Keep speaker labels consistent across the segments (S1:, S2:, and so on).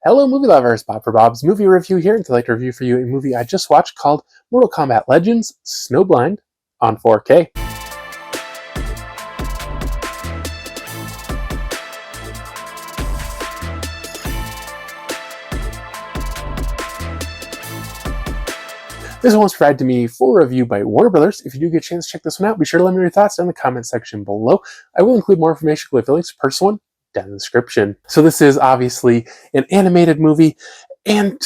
S1: Hello movie lovers, Bob for Bob's Movie Review here, and I'd like to review for you a movie I just watched called Mortal Kombat Legends Snowblind on 4K. This one was provided to me for review by Warner Brothers. If you do get a chance to check this one out, be sure to let me know your thoughts down in the comment section below. I will include more information with links to the first one down in the description. So this is obviously an animated movie and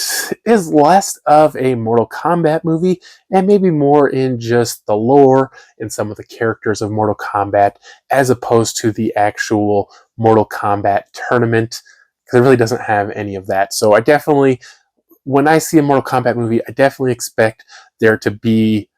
S1: is less of a Mortal Kombat movie and maybe more in just the lore and some of the characters of Mortal Kombat as opposed to the actual Mortal Kombat tournament, because it really doesn't have any of that. So I definitely, when I see a Mortal Kombat movie, I definitely expect there to be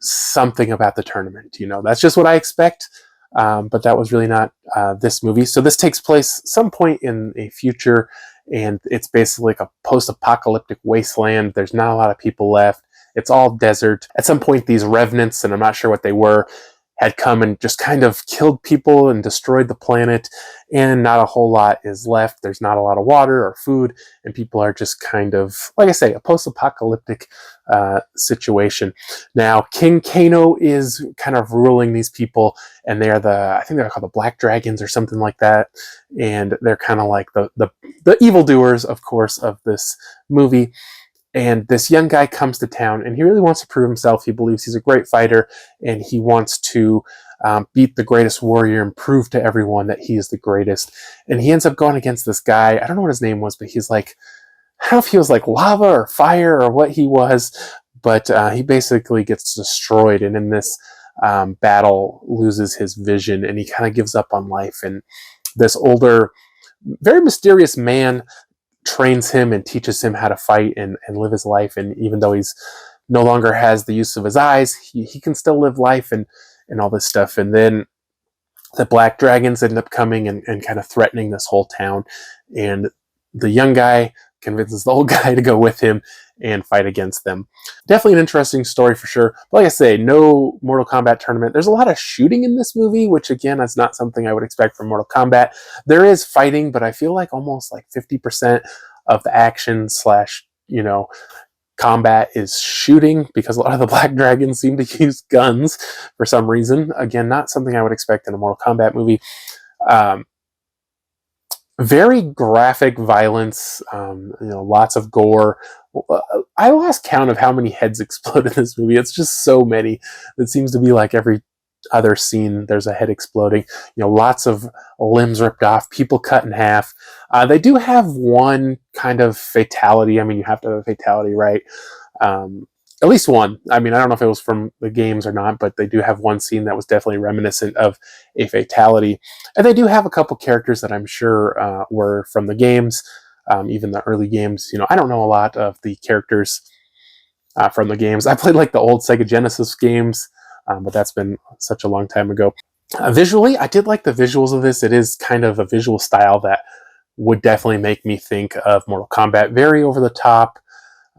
S1: something about the tournament. You know, that's just what I expect. But that was really not this movie. So this takes place some point in a future, and it's basically like a post-apocalyptic wasteland. There's not a lot of people left. It's all desert. At some point, these revenants, and I'm not sure what they were, had come and just kind of killed people and destroyed the planet, and not a whole lot is left. There's not a lot of water or food, and people are just kind of, like I say, a post-apocalyptic situation. Now, King Kano is kind of ruling these people, and they're I think they're called the Black Dragons or something like that, and they're kind of like the evildoers, of course, of this movie. And this young guy comes to town, and he really wants to prove himself. He believes he's a great fighter, and he wants to beat the greatest warrior and prove to everyone that he is the greatest. And he ends up going against this guy. I don't know what his name was, but he's like, I don't know if he was like lava or fire or what he was, but he basically gets destroyed, and in this battle loses his vision, and he kind of gives up on life. And this older, very mysterious man trains him and teaches him how to fight and live his life. And even though he's no longer has the use of his eyes, he can still live life and all this stuff. And then the Black Dragons end up coming and kind of threatening this whole town. And the young guy convinces the old guy to go with him and fight against them. Definitely an interesting story for sure. But like I say, no Mortal Kombat tournament. There's a lot of shooting in this movie, which again is not something I would expect from Mortal Kombat. There is fighting, but I feel like almost like 50% of the action / combat is shooting, because a lot of the Black Dragons seem to use guns for some reason. Again, not something I would expect in a Mortal Kombat movie. Very graphic violence, lots of gore. I lost count of how many heads explode in this movie. It's just so many. It seems to be like every other scene there's a head exploding. Lots of limbs ripped off, people cut in half. They do have one kind of fatality. I mean, you have to have a fatality, right? At least one. I mean, I don't know if it was from the games or not, but they do have one scene that was definitely reminiscent of a fatality. And they do have a couple characters that I'm sure were from the games, even the early games. I don't know a lot of the characters from the games. I played like the old Sega Genesis games, but that's been such a long time ago. Visually, I did like the visuals of this. It is kind of a visual style that would definitely make me think of Mortal Kombat. Very over the top.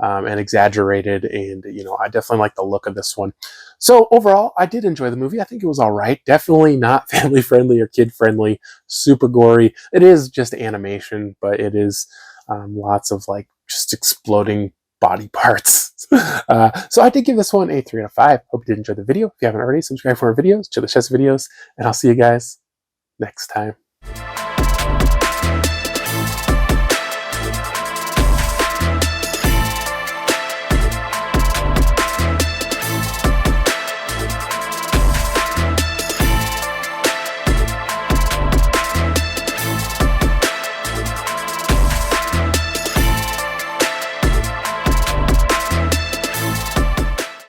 S1: And exaggerated, and I definitely like the look of this one. So overall, I did enjoy the movie. I think it was all right. Definitely not family friendly or kid friendly. Super gory. It is just animation, but it is lots of like just exploding body parts. So I did give this one a 3 out of 5. Hope you did enjoy the video. If you haven't already, subscribe for more videos, check the chess videos, and I'll see you guys next time.